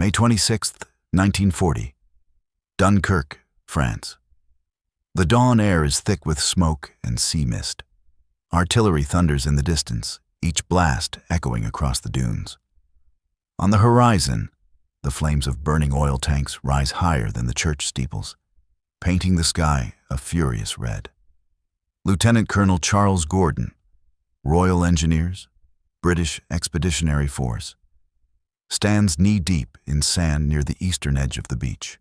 May 26th, 1940. Dunkirk, France. The dawn air is thick with smoke and sea mist. Artillery thunders in the distance, each blast echoing across the dunes. On the horizon, the flames of burning oil tanks rise higher than the church steeples, painting the sky a furious red. Lieutenant Colonel Charles Gordon, Royal Engineers, British Expeditionary Force, stands knee-deep in sand near the eastern edge of the beach.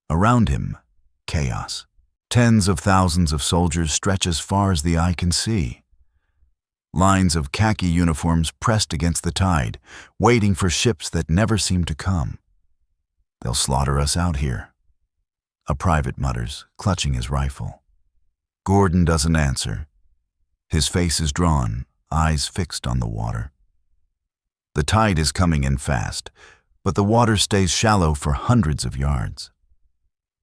Around him, chaos. Tens of thousands of soldiers stretch as far as the eye can see. Lines of khaki uniforms pressed against the tide, waiting for ships that never seem to come. They'll slaughter us out here, a private mutters, clutching his rifle. Gordon doesn't answer. His face is drawn, eyes fixed on the water. The tide is coming in fast, but the water stays shallow for hundreds of yards.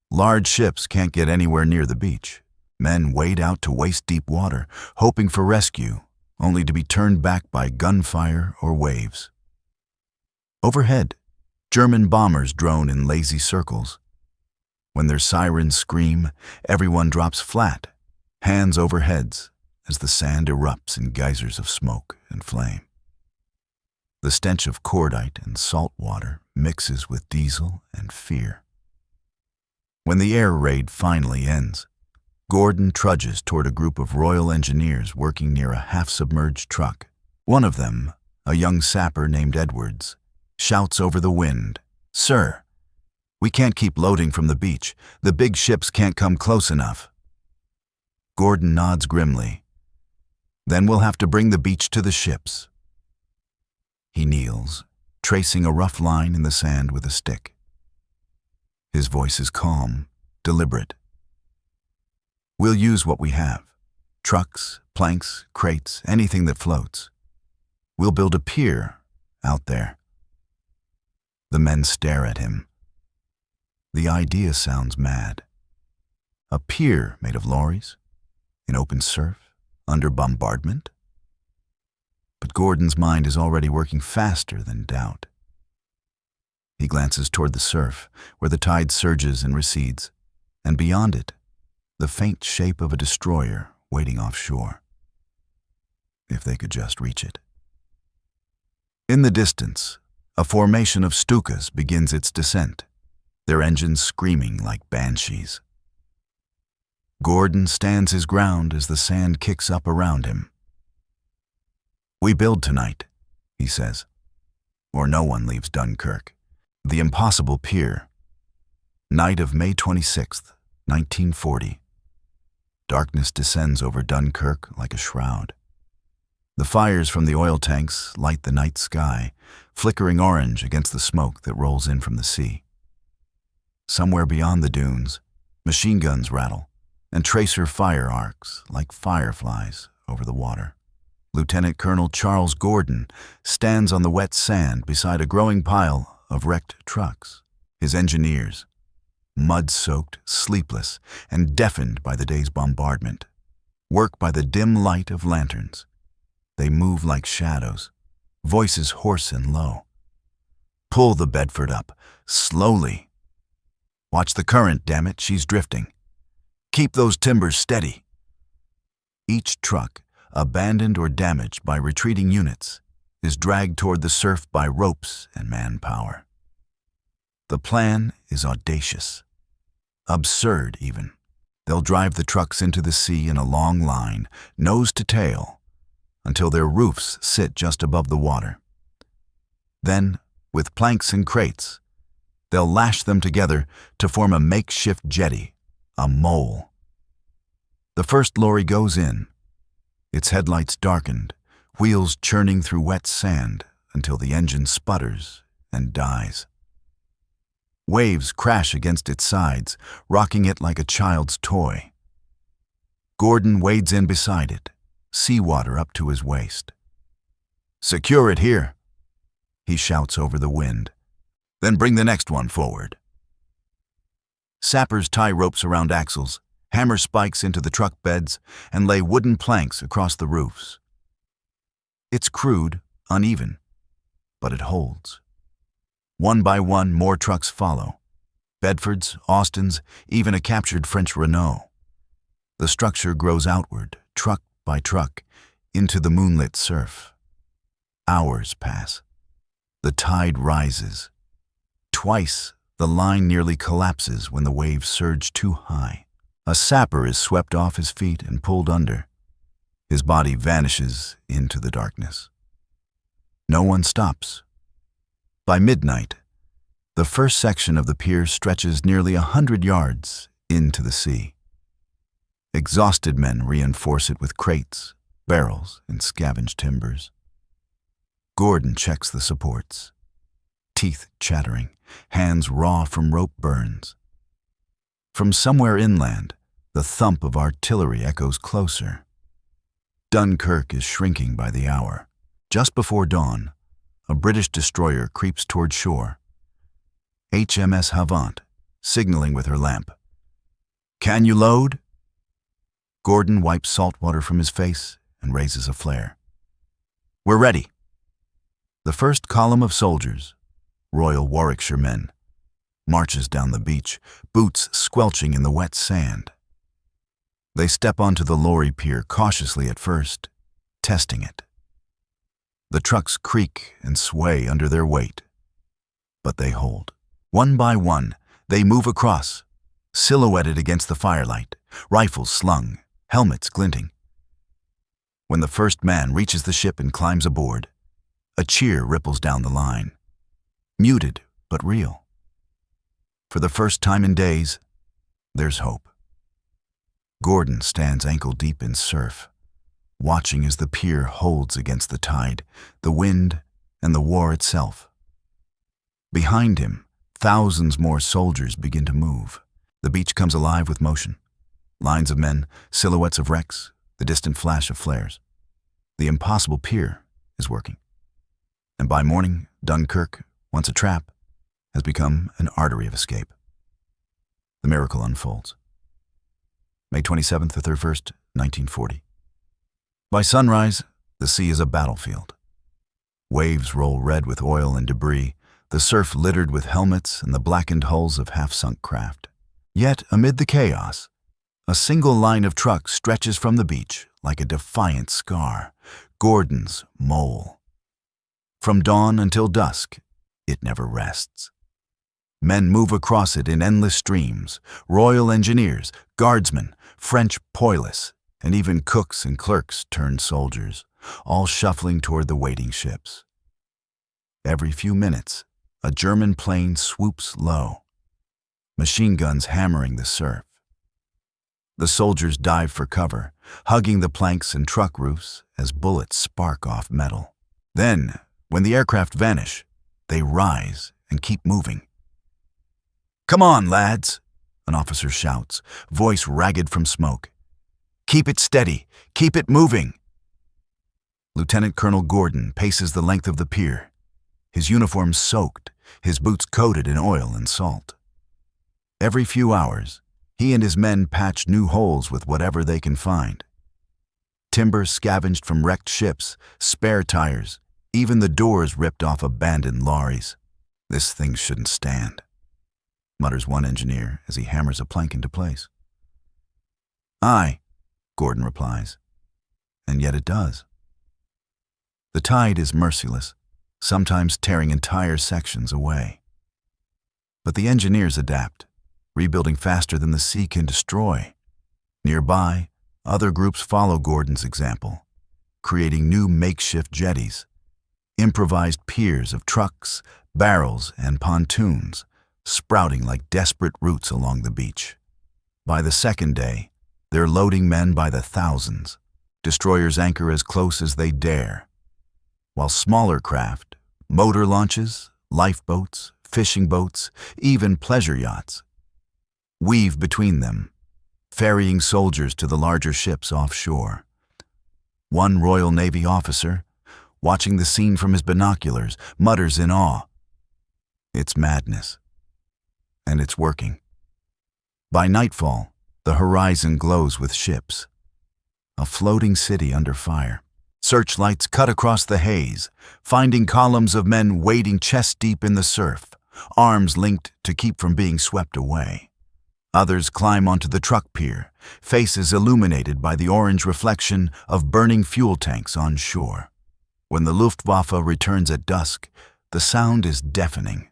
Large ships can't get anywhere near the beach. Men wade out to waist-deep water, hoping for rescue, only to be turned back by gunfire or waves. Overhead, German bombers drone in lazy circles. When their sirens scream, everyone drops flat, hands over heads, as the sand erupts in geysers of smoke and flame. The stench of cordite and salt water mixes with diesel and fear. When the air raid finally ends, Gordon trudges toward a group of Royal Engineers working near a half-submerged truck. One of them, a young sapper named Edwards, shouts over the wind, "Sir, we can't keep loading from the beach. The big ships can't come close enough." Gordon nods grimly. "Then we'll have to bring the beach to the ships." He kneels, tracing a rough line in the sand with a stick. His voice is calm, deliberate. "We'll use what we have. Trucks, planks, crates, anything that floats. We'll build a pier out there." The men stare at him. The idea sounds mad. A pier made of lorries, in open surf, under bombardment? But Gordon's mind is already working faster than doubt. He glances toward the surf, where the tide surges and recedes, and beyond it, the faint shape of a destroyer waiting offshore. If they could just reach it. In the distance, a formation of Stukas begins its descent, their engines screaming like banshees. Gordon stands his ground as the sand kicks up around him. "We build tonight," he says, "or no one leaves Dunkirk." The impossible pier. Night of May 26th, 1940. Darkness descends over Dunkirk like a shroud. The fires from the oil tanks light the night sky, flickering orange against the smoke that rolls in from the sea. Somewhere beyond the dunes, machine guns rattle, and tracer fire arcs like fireflies over the water. Lieutenant Colonel Charles Gordon stands on the wet sand beside a growing pile of wrecked trucks. His engineers, mud-soaked, sleepless, and deafened by the day's bombardment, work by the dim light of lanterns. They move like shadows, voices hoarse and low. "Pull the Bedford up, slowly. Watch the current, damn it, she's drifting. Keep those timbers steady." Each truck, abandoned or damaged by retreating units, is dragged toward the surf by ropes and manpower. The plan is audacious, absurd even. They'll drive the trucks into the sea in a long line, nose to tail, until their roofs sit just above the water. Then, with planks and crates, they'll lash them together to form a makeshift jetty, a mole. The first lorry goes in, its headlights darkened, wheels churning through wet sand until the engine sputters and dies. Waves crash against its sides, rocking it like a child's toy. Gordon wades in beside it, seawater up to his waist. "Secure it here," he shouts over the wind. "Then bring the next one forward." Sappers tie ropes around axles, hammer spikes into the truck beds, and lay wooden planks across the roofs. It's crude, uneven, but it holds. One by one, more trucks follow. Bedfords, Austins, even a captured French Renault. The structure grows outward, truck by truck, into the moonlit surf. Hours pass. The tide rises. Twice, the line nearly collapses when the waves surge too high. A sapper is swept off his feet and pulled under. His body vanishes into the darkness. No one stops. By midnight, the first section of the pier stretches nearly 100 yards into the sea. Exhausted men reinforce it with crates, barrels, and scavenged timbers. Gordon checks the supports, teeth chattering, hands raw from rope burns. From somewhere inland, the thump of artillery echoes closer. Dunkirk is shrinking by the hour. Just before dawn, a British destroyer creeps toward shore. HMS Havant, signaling with her lamp. "Can you load?" Gordon wipes salt water from his face and raises a flare. "We're ready." The first column of soldiers, Royal Warwickshire men, marches down the beach, boots squelching in the wet sand. They step onto the lorry pier cautiously at first, testing it. The trucks creak and sway under their weight, but they hold. One by one, they move across, silhouetted against the firelight, rifles slung, helmets glinting. When the first man reaches the ship and climbs aboard, a cheer ripples down the line, muted but real. For the first time in days, there's hope. Gordon stands ankle-deep in surf, watching as the pier holds against the tide, the wind, and the war itself. Behind him, thousands more soldiers begin to move. The beach comes alive with motion. Lines of men, silhouettes of wrecks, the distant flash of flares. The impossible pier is working. And by morning, Dunkirk, once a trap, has become an artery of escape. The miracle unfolds. May 27th to 31st, 1940. By sunrise, the sea is a battlefield. Waves roll red with oil and debris, the surf littered with helmets and the blackened hulls of half-sunk craft. Yet, amid the chaos, a single line of trucks stretches from the beach like a defiant scar, Gordon's mole. From dawn until dusk, it never rests. Men move across it in endless streams, Royal Engineers, Guardsmen, French poilus, and even cooks and clerks turned soldiers, all shuffling toward the waiting ships. Every few minutes, a German plane swoops low, machine guns hammering the surf. The soldiers dive for cover, hugging the planks and truck roofs as bullets spark off metal. Then, when the aircraft vanish, they rise and keep moving. "Come on, lads," an officer shouts, voice ragged from smoke. "Keep it steady. Keep it moving." Lieutenant Colonel Gordon paces the length of the pier, his uniform soaked, his boots coated in oil and salt. Every few hours, he and his men patch new holes with whatever they can find. Timber scavenged from wrecked ships, spare tires, even the doors ripped off abandoned lorries. "This thing shouldn't stand," mutters one engineer as he hammers a plank into place. "Aye," Gordon replies, and yet it does. The tide is merciless, sometimes tearing entire sections away. But the engineers adapt, rebuilding faster than the sea can destroy. Nearby, other groups follow Gordon's example, creating new makeshift jetties, improvised piers of trucks, barrels, and pontoons, sprouting like desperate roots along the beach. By the second day, they're loading men by the thousands. Destroyers anchor as close as they dare, while smaller craft, motor launches, lifeboats, fishing boats, even pleasure yachts, weave between them, ferrying soldiers to the larger ships offshore. One Royal Navy officer, watching the scene from his binoculars, mutters in awe, "It's madness." And it's working. By nightfall, the horizon glows with ships, a floating city under fire. Searchlights cut across the haze, finding columns of men wading chest-deep in the surf, arms linked to keep from being swept away. Others climb onto the truck pier, faces illuminated by the orange reflection of burning fuel tanks on shore. When the Luftwaffe returns at dusk, the sound is deafening.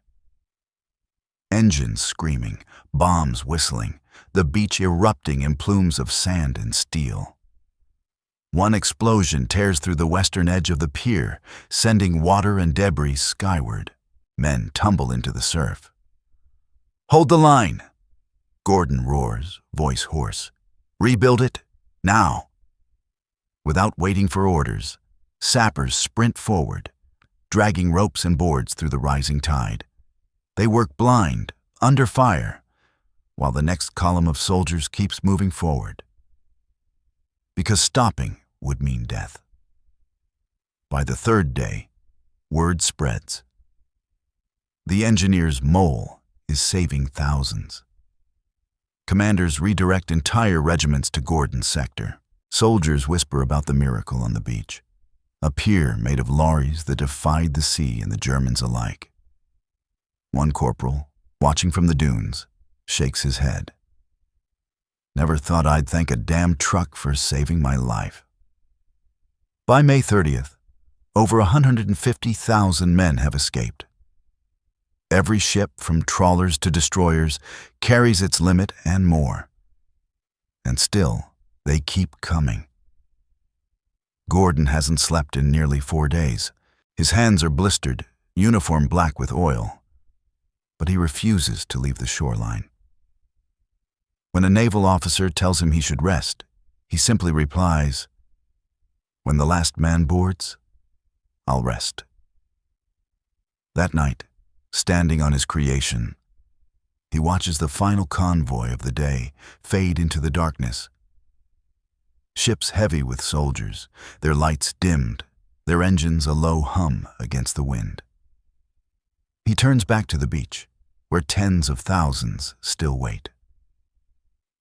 Engines screaming, bombs whistling, the beach erupting in plumes of sand and steel. One explosion tears through the western edge of the pier, sending water and debris skyward. Men tumble into the surf. "Hold the line!" Gordon roars, voice hoarse. "Rebuild it, now!" Without waiting for orders, sappers sprint forward, dragging ropes and boards through the rising tide. They work blind, under fire, while the next column of soldiers keeps moving forward. Because stopping would mean death. By the third day, word spreads. The engineer's mole is saving thousands. Commanders redirect entire regiments to Gordon's sector. Soldiers whisper about the miracle on the beach, a pier made of lorries that defied the sea and the Germans alike. One corporal, watching from the dunes, shakes his head. "Never thought I'd thank a damn truck for saving my life." By May 30th, over 150,000 men have escaped. Every ship, from trawlers to destroyers, carries its limit and more. And still, they keep coming. Gordon hasn't slept in nearly 4 days. His hands are blistered, uniform black with oil. But he refuses to leave the shoreline. When a naval officer tells him he should rest, he simply replies, "When the last man boards, I'll rest." That night, standing on his creation, he watches the final convoy of the day fade into the darkness. Ships heavy with soldiers, their lights dimmed, their engines a low hum against the wind. He turns back to the beach, where tens of thousands still wait.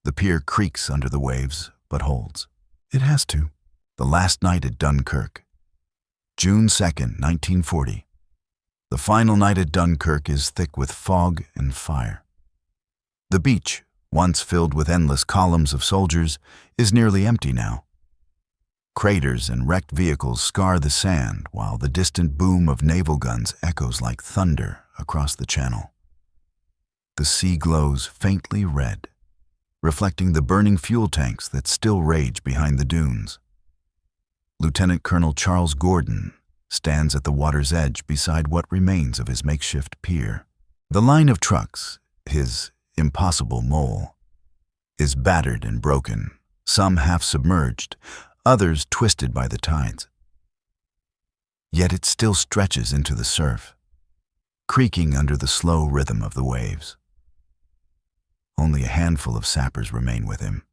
The pier creaks under the waves, but holds. It has to. The last night at Dunkirk. June 2nd, 1940. The final night at Dunkirk is thick with fog and fire. The beach, once filled with endless columns of soldiers, is nearly empty now. Craters and wrecked vehicles scar the sand, while the distant boom of naval guns echoes like thunder across the channel. The sea glows faintly red, reflecting the burning fuel tanks that still rage behind the dunes. Lieutenant Colonel Charles Gordon stands at the water's edge beside what remains of his makeshift pier. The line of trucks, his impossible mole, is battered and broken, some half submerged, others twisted by the tides. Yet it still stretches into the surf, creaking under the slow rhythm of the waves. Only a handful of sappers remain with him,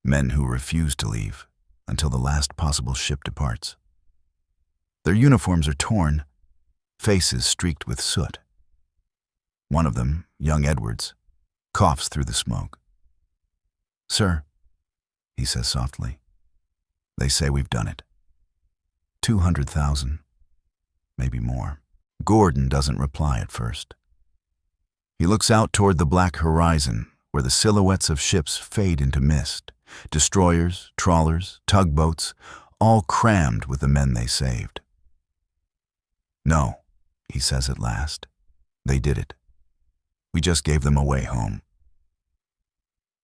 men who refuse to leave until the last possible ship departs. Their uniforms are torn, faces streaked with soot. One of them, young Edwards, coughs through the smoke. "Sir," he says softly, "they say we've done it. 200,000, maybe more." Gordon doesn't reply at first. He looks out toward the black horizon, where the silhouettes of ships fade into mist. Destroyers, trawlers, tugboats, all crammed with the men they saved. "No," he says at last. "They did it. We just gave them a way home."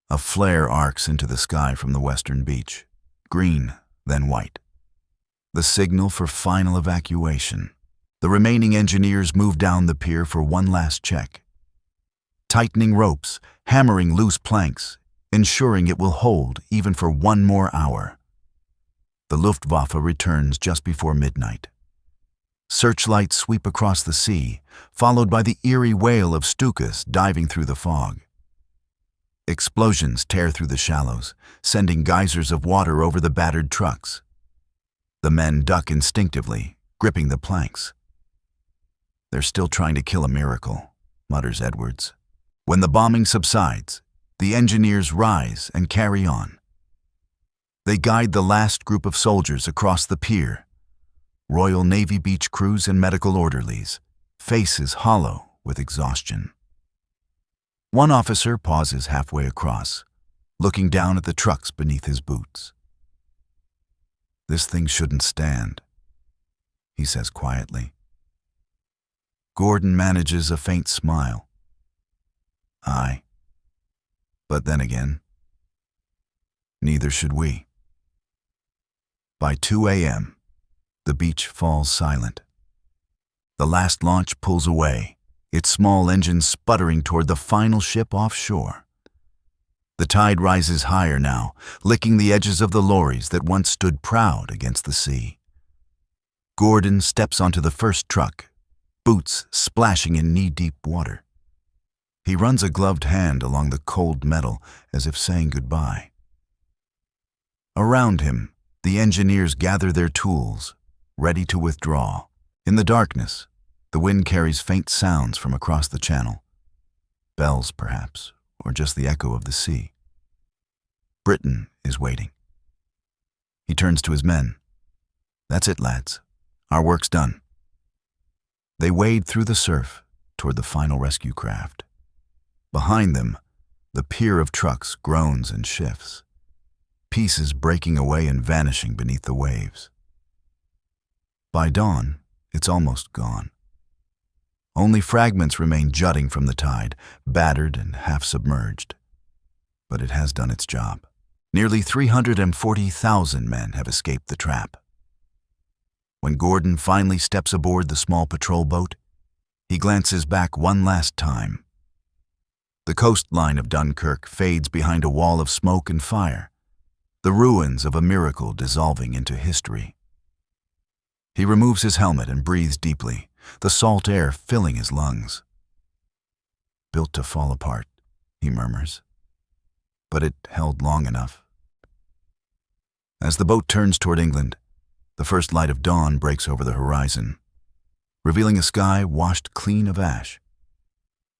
A flare arcs into the sky from the western beach, green, then white. The signal for final evacuation. The remaining engineers move down the pier for one last check. Tightening ropes, hammering loose planks, ensuring it will hold even for one more hour. The Luftwaffe returns just before midnight. Searchlights sweep across the sea, followed by the eerie wail of Stukas diving through the fog. Explosions tear through the shallows, sending geysers of water over the battered trucks. The men duck instinctively, gripping the planks. "They're still trying to kill a miracle," mutters Edwards. When the bombing subsides, the engineers rise and carry on. They guide the last group of soldiers across the pier. Royal Navy beach crews and medical orderlies, faces hollow with exhaustion. One officer pauses halfway across, looking down at the trucks beneath his boots. "This thing shouldn't stand," he says quietly. Gordon manages a faint smile. "Aye. But then again, neither should we." By 2 a.m., the beach falls silent. The last launch pulls away, its small engine sputtering toward the final ship offshore. The tide rises higher now, licking the edges of the lorries that once stood proud against the sea. Gordon steps onto the first truck, boots splashing in knee-deep water. He runs a gloved hand along the cold metal as if saying goodbye. Around him, the engineers gather their tools, ready to withdraw. In the darkness, the wind carries faint sounds from across the channel. Bells, perhaps, or just the echo of the sea. Britain is waiting. He turns to his men. "That's it, lads. Our work's done." They wade through the surf toward the final rescue craft. Behind them, the pier of trucks groans and shifts, pieces breaking away and vanishing beneath the waves. By dawn, it's almost gone. Only fragments remain jutting from the tide, battered and half-submerged. But it has done its job. Nearly 340,000 men have escaped the trap. When Gordon finally steps aboard the small patrol boat, he glances back one last time. The coastline of Dunkirk fades behind a wall of smoke and fire, the ruins of a miracle dissolving into history. He removes his helmet and breathes deeply, the salt air filling his lungs. "Built to fall apart," he murmurs. But it held long enough. As the boat turns toward England, the first light of dawn breaks over the horizon, revealing a sky washed clean of ash.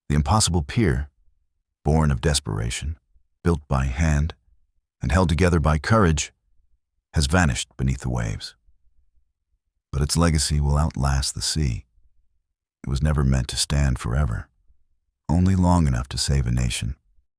The impossible pier, born of desperation, built by hand, and held together by courage, has vanished beneath the waves. But its legacy will outlast the sea. It was never meant to stand forever, only long enough to save a nation.